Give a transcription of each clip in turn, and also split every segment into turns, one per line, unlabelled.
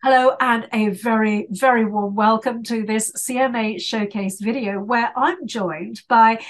Hello, and a very, very warm welcome to this CMA showcase video where I'm joined by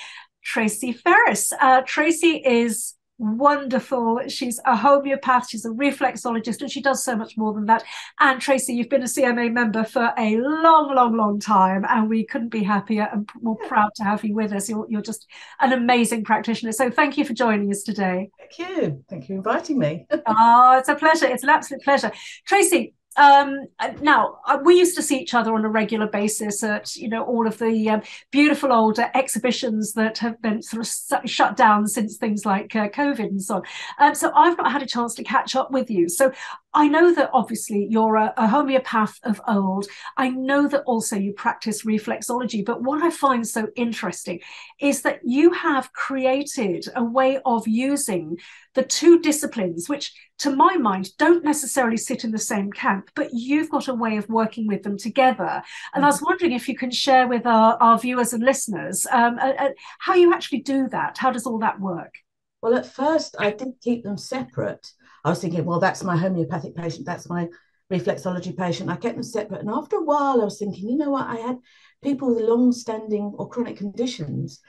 Tracy Ferriss. Tracy is wonderful. She's a homeopath, she's a reflexologist, and she does so much more than that. And Tracy, you've been a CMA member for a long, long, long time, and we couldn't be happier and more proud to have you with us. You're just an amazing practitioner. So thank you for joining us today.
Thank you. Thank you for inviting me.
Oh, it's a pleasure. It's an absolute pleasure. Tracy, now we used to see each other on a regular basis at all of the beautiful old exhibitions that have been sort of shut down since things like COVID and so on. So I've not had a chance to catch up with you. So I know that obviously you're a homeopath of old. I know that also you practice reflexology, but what I find so interesting is that you have created a way of using the two disciplines, which to my mind don't necessarily sit in the same camp, but you've got a way of working with them together. And I was wondering if you can share with our viewers and listeners how you actually do that. How does all that work?
Well, at first, I did keep them separate. I was thinking, well, that's my homeopathic patient, that's my reflexology patient. I kept them separate. And after a while, I was thinking, you know what? I had people with long-standing or chronic conditions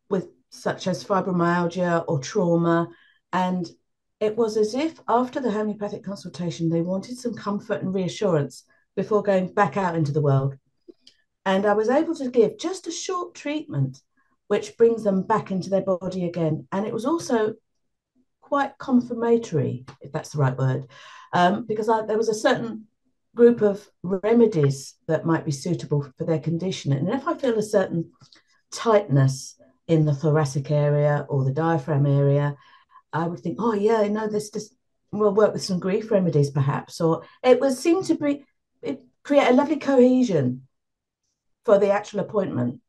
with such as fibromyalgia or trauma. And it was as if after the homeopathic consultation, they wanted some comfort and reassurance before going back out into the world. And I was able to give just a short treatment, which brings them back into their body again. And it was also quite confirmatory, if that's the right word, because there was a certain group of remedies that might be suitable for their condition. And if I feel a certain tightness in the thoracic area or the diaphragm area, I would think, oh yeah, this just we'll work with some grief remedies perhaps, or it would seem to be create a lovely cohesion for the actual appointment.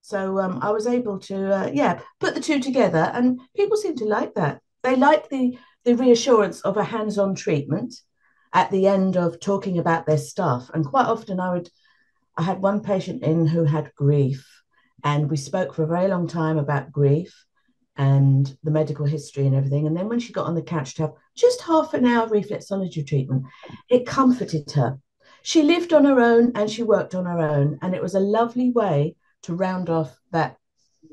So I was able to, put the two together, and people seem to like that. They like the reassurance of a hands-on treatment at the end of talking about their stuff. And quite often, I had one patient in who had grief, and we spoke for a very long time about grief and the medical history and everything. And then when she got on the couch to have just half an hour of reflexology treatment, it comforted her. She lived on her own and she worked on her own, and it was a lovely way to round off that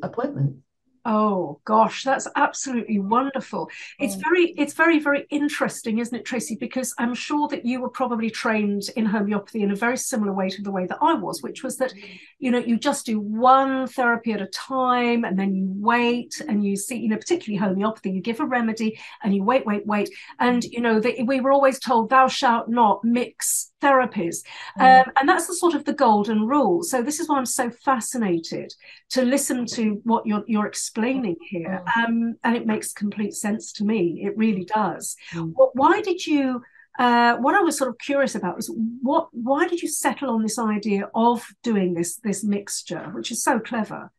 appointment.
Oh gosh, that's absolutely wonderful.
Mm.
It's very, very interesting, isn't it, Tracy? Because I'm sure that you were probably trained in homeopathy in a very similar way to the way that I was, which was that, you just do one therapy at a time, and then you wait and you see, particularly homeopathy, you give a remedy and you wait, wait, wait. And, we were always told, thou shalt not mix therapies. And that's the sort of the golden rule. So this is why I'm so fascinated to listen to what you're explaining here. And it makes complete sense to me. It really does. Well, why did you what I was sort of curious about was why did you settle on this idea of doing this mixture, which is so clever?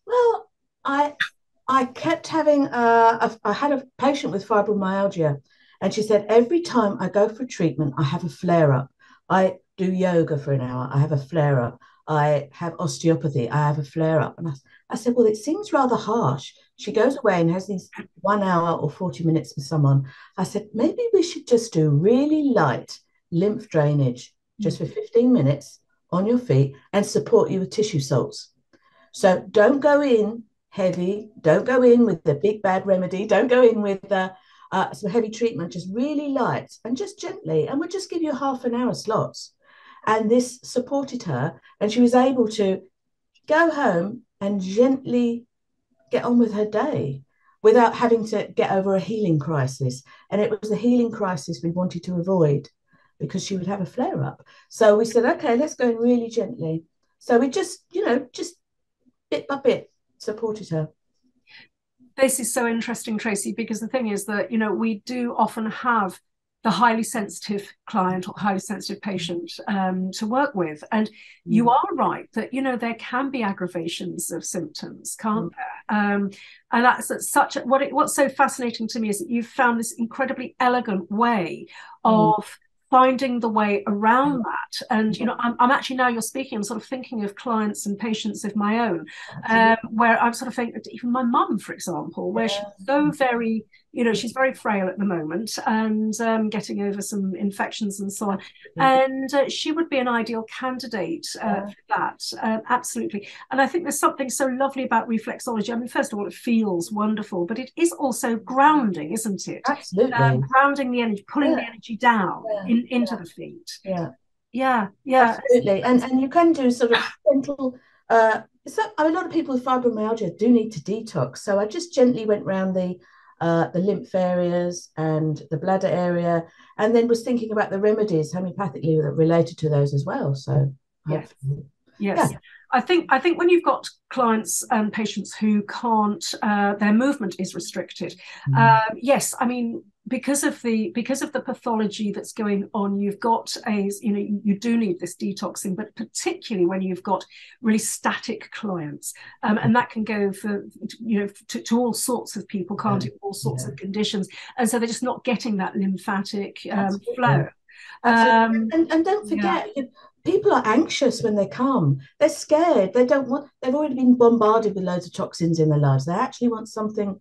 Well, I kept having I had a patient with fibromyalgia, and she said every time I go for treatment, I have a flare up. I do yoga for an hour, I have a flare up. I have osteopathy, I have a flare up. And I said, well, it seems rather harsh. She goes away and has these 1 hour or 40 minutes with someone. I said, maybe we should just do really light lymph drainage just for 15 minutes on your feet and support you with tissue salts. So don't go in heavy, don't go in with the big bad remedy, don't go in with some heavy treatment, just really light and just gently. And we'll just give you half an hour slots. And this supported her, and she was able to go home and gently get on with her day without having to get over a healing crisis. And it was the healing crisis we wanted to avoid because she would have a flare up. So we said, okay, let's go in really gently. So we just bit by bit supported her.
This is so interesting, Tracy, because the thing is that, we do often have the highly sensitive client or highly sensitive patient to work with. And you are right that, there can be aggravations of symptoms, can't there? And that's what's so fascinating to me is that you've found this incredibly elegant way of finding the way around that. And I'm actually, now you're speaking, I'm sort of thinking of clients and patients of my own, where I'm sort of thinking, even my mum, for example, where she's so very You know, she's very frail at the moment and getting over some infections and so on. And she would be an ideal candidate for that, absolutely. And I think there's something so lovely about reflexology. I mean, first of all, it feels wonderful, but it is also grounding, isn't it?
Absolutely.
Grounding the energy, pulling the energy down into the feet.
Yeah,
Yeah.
absolutely. And you can do sort of gentle. A lot of people with fibromyalgia do need to detox. So I just gently went round the lymph areas and the bladder area, and then was thinking about the remedies homeopathically that related to those as well. So
yes.
hopefully,
yes. Yeah. I think when you've got clients and patients who can't, their movement is restricted. Yes, I mean, because of the pathology that's going on, you've got you do need this detoxing, but particularly when you've got really static clients, and that can go for to all sorts of people, can't it? All sorts of conditions, and so they're just not getting that lymphatic flow.
Absolutely. And don't forget, people are anxious when they come. They're scared. They've already been bombarded with loads of toxins in their lives. They actually want something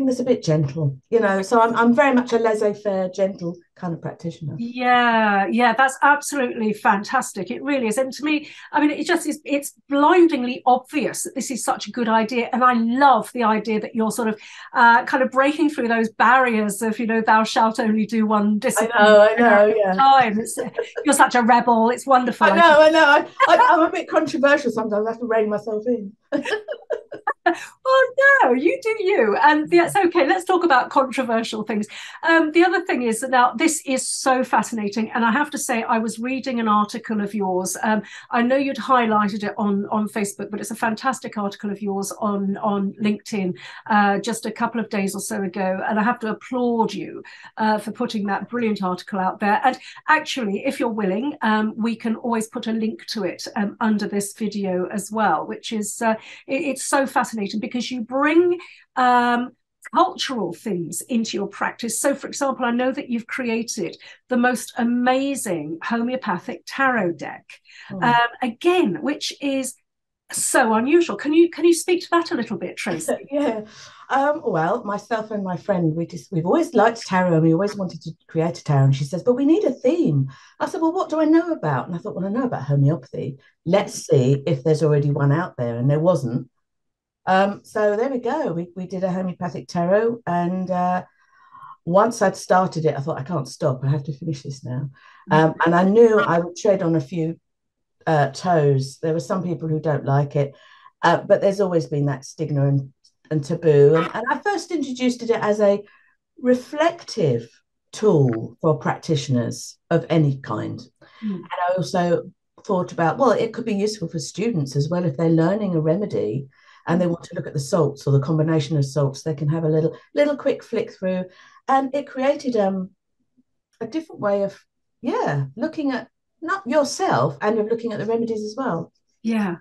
that's a bit gentle, So I'm very much a laissez-faire, gentle kind of practitioner.
Yeah, that's absolutely fantastic. It really is. And to me, I mean, it's blindingly obvious that this is such a good idea. And I love the idea that you're sort of kind of breaking through those barriers of, thou shalt only do one discipline.
I know, yeah.
Time. You're such a rebel. It's wonderful.
I know. I'm a bit controversial sometimes. I have to rein myself in.
Well, no, you do you. And it's okay. Let's talk about controversial things. The other thing is that now this is so fascinating. And I have to say, I was reading an article of yours. I know you'd highlighted it on Facebook, but it's a fantastic article of yours on LinkedIn just a couple of days or so ago. And I have to applaud you for putting that brilliant article out there. And actually, if you're willing, we can always put a link to it under this video as well, which is it's so fascinating because you bring cultural things into your practice. So, for example, I know that you've created the most amazing homeopathic tarot deck, again, which is so unusual. Can you speak to that a little bit, Tracy?
Yeah. Well, myself and my friend, we've always liked tarot and we always wanted to create a tarot. And she says, but we need a theme. I said, well, what do I know about? And I thought, well, I know about homeopathy. Let's see if there's already one out there. And there wasn't. So there we go. We did a homeopathic tarot, and once I'd started it, I thought I can't stop. I have to finish this now. And I knew I would tread on a few toes. There were some people who don't like it, but there's always been that stigma and taboo. And I first introduced it as a reflective tool for practitioners of any kind. And I also thought about, well, it could be useful for students as well if they're learning a remedy and they want to look at the salts or the combination of salts. They can have a little quick flick through, and it created a different way of looking at not yourself and of looking at the remedies as well.
Yeah,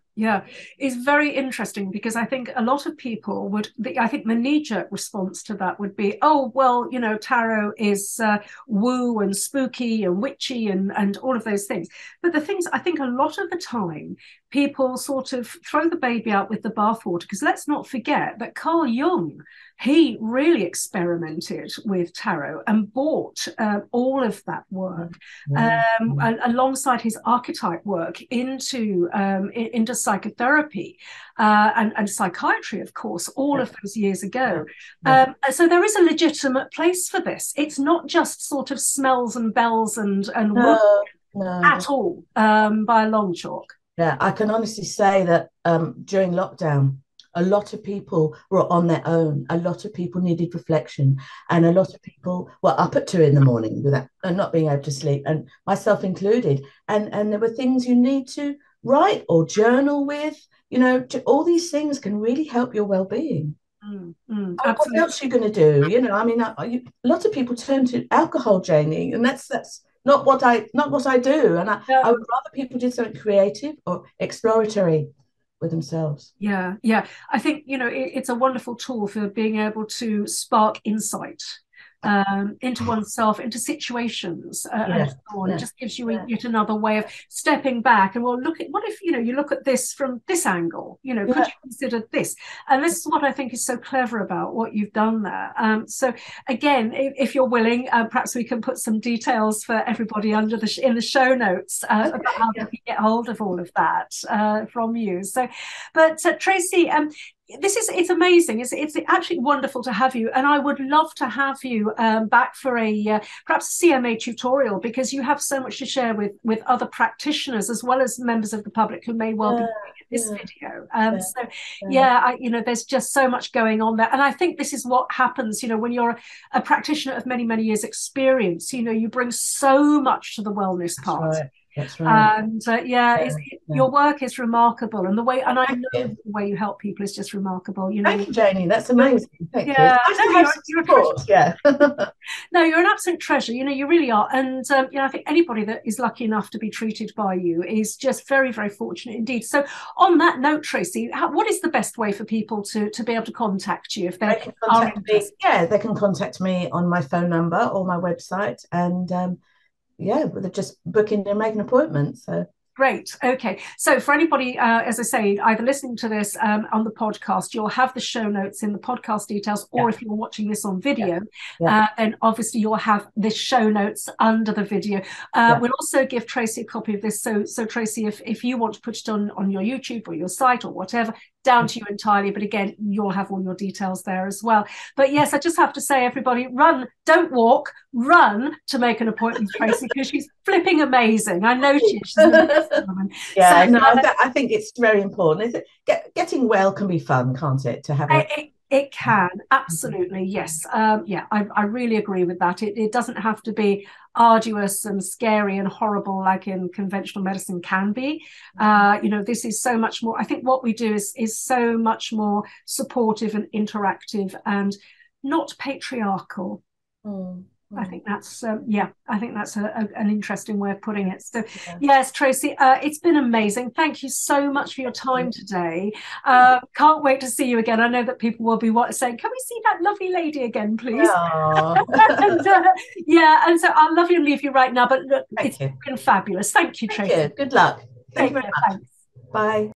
it's very interesting because I think a lot of people I think the knee-jerk response to that would be, oh, well, tarot is woo and spooky and witchy and all of those things. But the things, I think a lot of the time, people sort of throw the baby out with the bathwater, because let's not forget that Carl Jung, he really experimented with tarot and brought all of that work alongside his archetype work into psychotherapy and psychiatry, of course, all of those years ago. So there is a legitimate place for this. It's not just sort of smells and bells and at all, by a long chalk.
Yeah, I can honestly say that during lockdown, a lot of people were on their own. A lot of people needed reflection, and a lot of people were up at 2 a.m. without and not being able to sleep, and myself included. And there were things you need to write or journal with. All these things can really help your well-being. What else are you going to do? I mean, a lot of people turn to alcohol, Janie, and that's not what I do. And I would rather people did something creative or exploratory with themselves.
Yeah. I think, it's a wonderful tool for being able to spark insight into oneself, into situations,
Yeah.
and so on.
Yeah.
It just gives you yet another way of stepping back and, well, look at what if, you know, you look at this from this angle, you know, could you consider this? And this is what I think is so clever about what you've done there. So again, if you're willing, perhaps we can put some details for everybody under in the show notes about how they can get hold of all of that from you. So, but Tracy, it's amazing. It's actually wonderful to have you, and I would love to have you back for a perhaps a CMA tutorial, because you have so much to share with other practitioners as well as members of the public who may well be looking at this video. You know, there's just so much going on there, and I think this is what happens. You know, when you're a practitioner of many years' experience, you know, you bring so much to the wellness part.
Right. That's right.
And your work is remarkable, and I know the way you help people is just remarkable. You know,
thank you, Janie. That's amazing. Thank you.
You're no, you're an absolute treasure. You know, you really are. And you know, I think anybody that is lucky enough to be treated by you is just very fortunate indeed. So, on that note, Tracy, what is the best way for people to be able to contact you if they
can contact me? Yeah, they can contact me on my phone number or my website, and they're just booking and make an appointment. So
great. Okay. So for anybody, as I say, either listening to this on the podcast, you'll have the show notes in the podcast details, or if you're watching this on video, then obviously you'll have the show notes under the video. We'll also give Tracy a copy of this. So Tracy, if you want to put it on your YouTube or your site or whatever, down to you entirely. But again, you'll have all your details there as well. But yes, I just have to say, everybody, run, don't walk, run to make an appointment with Tracy, because she's flipping amazing. I know she's an amazing woman.
Yeah, so, no, I think it's very important. Getting well can be fun, can't it? To have
it can, absolutely, yes. I really agree with that. It doesn't have to be arduous and scary and horrible like in conventional medicine can be. You know, this is so much more. I think what we do is so much more supportive and interactive and not patriarchal. I think that's I think that's an interesting way of putting it. So yes, Tracy, it's been amazing. Thank you so much for your time today. Can't wait to see you again. I know that people will be saying, can we see that lovely lady again, please? And so I'll love you and leave you right now, but look, it's been fabulous. Thank you, Tracy.
Good luck. Thank you very much.
Thanks.
Bye.